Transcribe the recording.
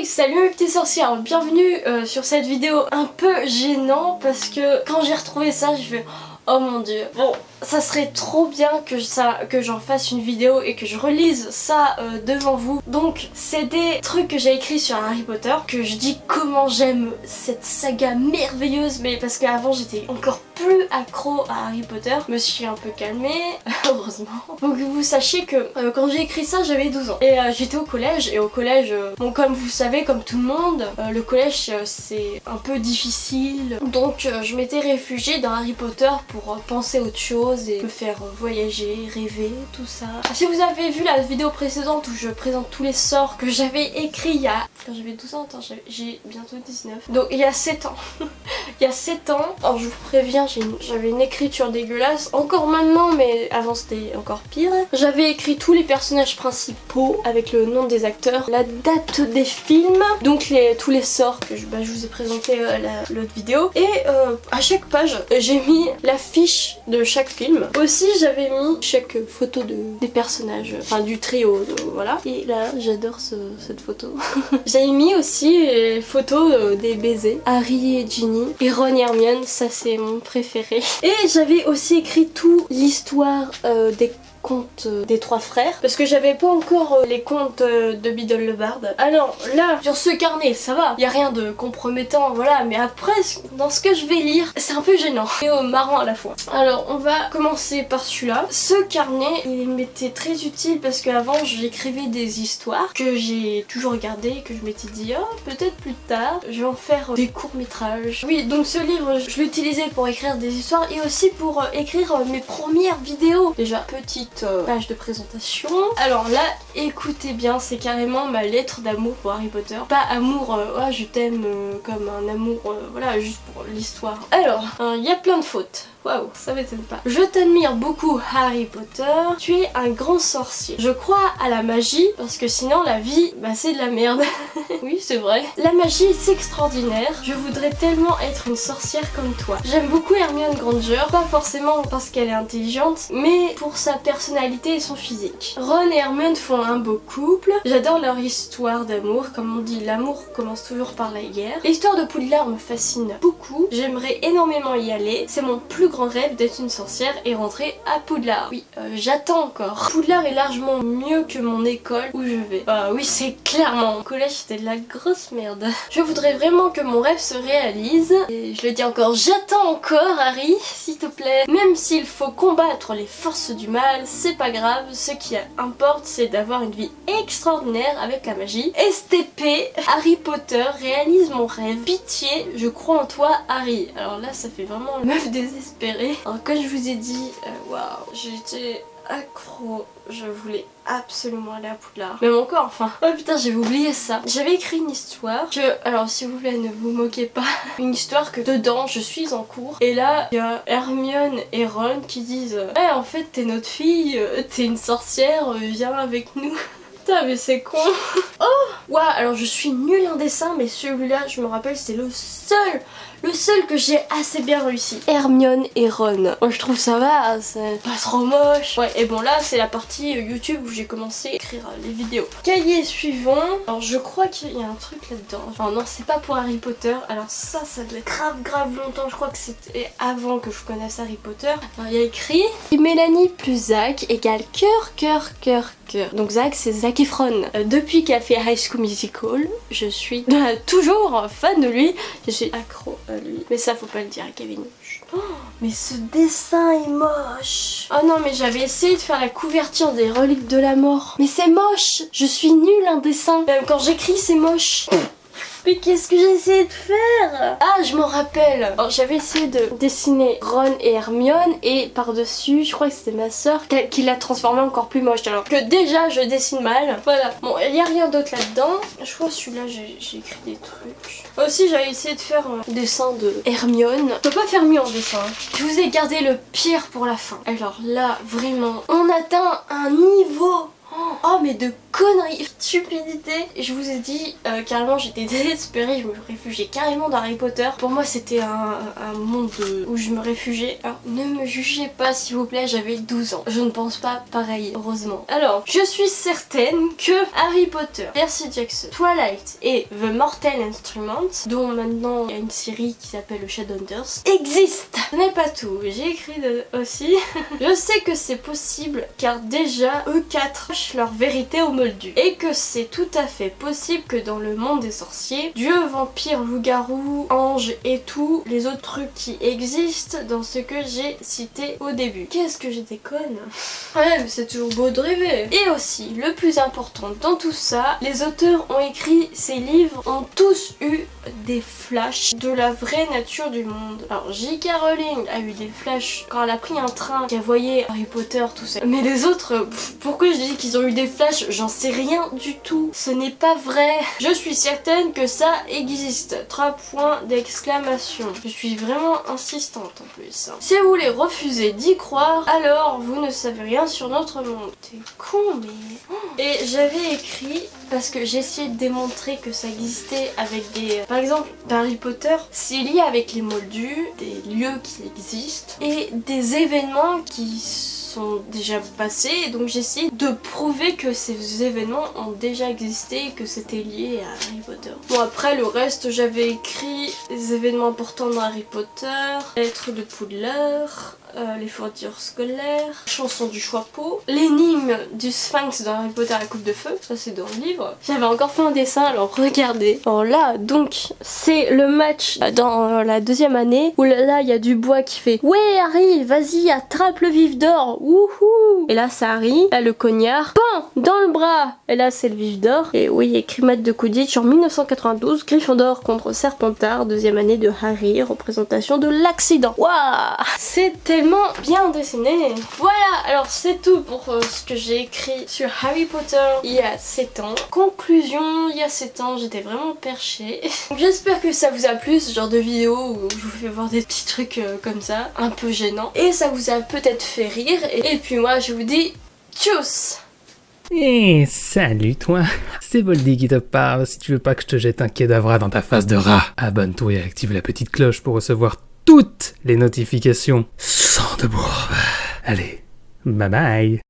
Hey, salut mes petites sorcières, bienvenue sur cette vidéo un peu gênant parce que quand j'ai retrouvé ça, j'ai fait oh mon dieu. Bon, ça serait trop bien que j'en fasse une vidéo et que je relise ça devant vous. Donc c'est des trucs que j'ai écrits sur Harry Potter, que je dis comment j'aime cette saga merveilleuse, mais parce qu'avant j'étais encore plus accro à Harry Potter. Je me suis un peu calmée, heureusement. Donc vous sachiez que quand j'ai écrit ça j'avais 12 ans et j'étais au collège, et au collège, bon comme vous savez, comme tout le monde, le collège c'est un peu difficile. Donc je m'étais réfugiée dans Harry Potter pour penser à autre chose et me faire voyager, rêver, tout ça. Si vous avez vu la vidéo précédente où je présente tous les sorts que j'avais écrits il y a... Quand j'avais 12 ans, attends, j'ai bientôt 19. Donc il y a 7 ans. Il y a 7 ans, alors je vous préviens, j'avais une écriture dégueulasse, encore maintenant, mais avant c'était encore pire. J'avais écrit tous les personnages principaux avec le nom des acteurs, la date des films, donc tous les sorts que je vous ai présenté l'autre vidéo. Et à chaque page, j'ai mis la fiche de chaque film. Aussi j'avais mis chaque photo des personnages, enfin du trio, voilà. Et là j'adore cette photo. J'avais mis aussi les photos des baisers, Harry et Ginny, et Ron et Hermione, ça c'est mon préféré. Et j'avais aussi écrit toute l'histoire des contes des trois frères, parce que j'avais pas encore les contes de Biddle-le-Bard. Alors là, sur ce carnet, ça va, y a rien de compromettant, voilà, mais après, dans ce que je vais lire, c'est un peu gênant et marrant à la fois. Alors, on va commencer par celui-là. Ce carnet, il m'était très utile parce qu'avant, j'écrivais des histoires que j'ai toujours regardées, que je m'étais dit, oh, peut-être plus tard, je vais en faire des courts-métrages. Oui, donc ce livre, je l'utilisais pour écrire des histoires et aussi pour écrire mes premières vidéos. Déjà, petite page de présentation. Alors là, écoutez bien, c'est carrément ma lettre d'amour pour Harry Potter. Pas amour, oh, je t'aime comme un amour, voilà, juste pour l'histoire. Alors, il y a plein de fautes. Waouh, ça m'étonne pas. Je t'admire beaucoup, Harry Potter. Tu es un grand sorcier. Je crois à la magie, parce que sinon la vie, bah c'est de la merde. Oui, c'est vrai. La magie, c'est extraordinaire. Je voudrais tellement être une sorcière comme toi. J'aime beaucoup Hermione Granger, pas forcément parce qu'elle est intelligente, mais pour sa personnalité et son physique. Ron et Hermione font un beau couple. J'adore leur histoire d'amour. Comme on dit, l'amour commence toujours par la guerre. L'histoire de Poudlard me fascine beaucoup. J'aimerais énormément y aller. C'est mon plus grand rêve d'être une sorcière et rentrer à Poudlard. Oui, j'attends encore. Poudlard est largement mieux que mon école où je vais. Oui, c'est clairement. Mon collège c'était de la grosse merde. Je voudrais vraiment que mon rêve se réalise. Et je le dis encore, j'attends encore, Harry, s'il te plaît. Même s'il faut combattre les forces du mal, c'est pas grave. Ce qui importe, c'est d'avoir une vie extraordinaire avec la magie. STP, Harry Potter réalise mon rêve. Pitié, je crois en toi, Harry. Alors là, ça fait vraiment meuf désespérée. Alors comme je vous ai dit, waouh, j'étais accro, je voulais absolument aller à Poudlard. Même encore, enfin. Oh putain, j'avais oublié ça. J'avais écrit une histoire que, alors s'il vous plaît, ne vous moquez pas, une histoire que dedans, je suis en cours. Et là, il y a Hermione et Ron qui disent ouais, en fait, t'es notre fille, t'es une sorcière, viens avec nous. Putain, mais c'est con. Oh ouais, alors je suis nulle en dessin, mais celui-là, je me rappelle, c'est le seul que j'ai assez bien réussi. Hermione et Ron. Moi je trouve ça va, c'est pas trop moche. Ouais, et bon là c'est la partie YouTube où j'ai commencé à écrire les vidéos. Cahier suivant. Alors je crois qu'il y a un truc là-dedans. Enfin non, c'est pas pour Harry Potter. Alors ça doit être grave longtemps. Je crois que c'était avant que je connaisse Harry Potter. Alors il y a écrit Mélanie plus Zach égale cœur. Donc Zach, c'est Zac Efron. Depuis qu'il a fait High School Musical, je suis toujours fan de lui. Je suis accro à lui. Mais ça, faut pas le dire à Kevin. Oh, mais ce dessin est moche. Oh non, mais j'avais essayé de faire la couverture des Reliques de la Mort. Mais c'est moche. Je suis nulle en dessin. Même quand j'écris, c'est moche. Mais qu'est-ce que j'ai essayé de faire? Ah, je m'en rappelle. J'avais essayé de dessiner Ron et Hermione et par-dessus, je crois que c'était ma soeur qui l'a transformé encore plus moche. Alors que déjà, je dessine mal. Voilà. Bon, il n'y a rien d'autre là-dedans. Je crois que celui-là, j'ai écrit des trucs. Aussi, j'avais essayé de faire un dessin de Hermione. Je peux pas faire mieux en dessin. Je vous ai gardé le pire pour la fin. Alors là, vraiment, on atteint un niveau... Oh, oh mais de conneries, stupidité. Et je vous ai dit, carrément j'étais désespérée, je me réfugiais carrément dans Harry Potter. Pour moi c'était un monde où je me réfugiais. Alors ne me jugez pas s'il vous plaît, j'avais 12 ans. Je ne pense pas pareil, heureusement. Alors, je suis certaine que Harry Potter, Percy Jackson, Twilight et The Mortal Instruments, dont maintenant il y a une série qui s'appelle Shadowhunters, existent. Ce n'est pas tout, j'ai écrit aussi. Je sais que c'est possible car déjà eux 4 cachent leur vérité au Moldu. Et que c'est tout à fait possible que dans le monde des sorciers, dieux, vampires, loups-garous, anges et tous les autres trucs qui existent dans ce que j'ai cité au début. Qu'est-ce que j'étais conne. Ouais, mais c'est toujours beau de rêver. Et aussi, le plus important dans tout ça, les auteurs ont écrit ces livres, ont tous eu des flashs de la vraie nature du monde. Alors J.K. Rowling a eu des flashs quand elle a pris un train, qu'elle voyait Harry Potter, tout ça. Mais les autres, pourquoi je dis qu'ils ont eu des flashs? J'en sais rien du tout. Ce n'est pas vrai. Je suis certaine que ça existe. 3 points d'exclamation. Je suis vraiment insistante en plus. Si vous voulez refuser d'y croire, alors vous ne savez rien sur notre monde. T'es con mais... Et j'avais écrit, parce que j'ai essayé de démontrer que ça existait avec des... Par exemple, Harry Potter, c'est lié avec les moldus, des lieux qui existent, et des événements qui sont déjà passés, donc j'ai essayé de prouver que ces événements ont déjà existé et que c'était lié à Harry Potter. Bon après le reste j'avais écrit les événements importants dans Harry Potter, lettres de Poudlard, les fournitures scolaires, chanson du Choixpeau, l'énigme du Sphinx dans Harry Potter la coupe de feu, ça c'est dans le livre. J'avais encore fait un dessin, alors regardez. Alors là donc c'est le match dans la 2e année où là il y a du bois qui fait ouais Harry vas-y attrape le vif d'or, wouhou. Et là c'est Harry, là le cognard, pan dans le bras. Et là c'est le vif d'or. Et oui écrit match de Quidditch en 1992, Gryffondor contre Serpentard, 2e année de Harry, représentation de l'accident. Waouh, c'était bien dessiné. Voilà, alors c'est tout pour ce que j'ai écrit sur Harry Potter il y a 7 ans. Conclusion, il y a 7 ans, j'étais vraiment perchée. J'espère que ça vous a plu, ce genre de vidéo où je vous fais voir des petits trucs comme ça, un peu gênants. Et ça vous a peut-être fait rire. Et puis moi, je vous dis tchuss. Eh, salut toi, c'est Voldy qui te parle. Si tu veux pas que je te jette un cadavre dans ta face de rat, abonne-toi et active la petite cloche pour recevoir toutes les notifications. Sang de bourbe. Allez, bye bye.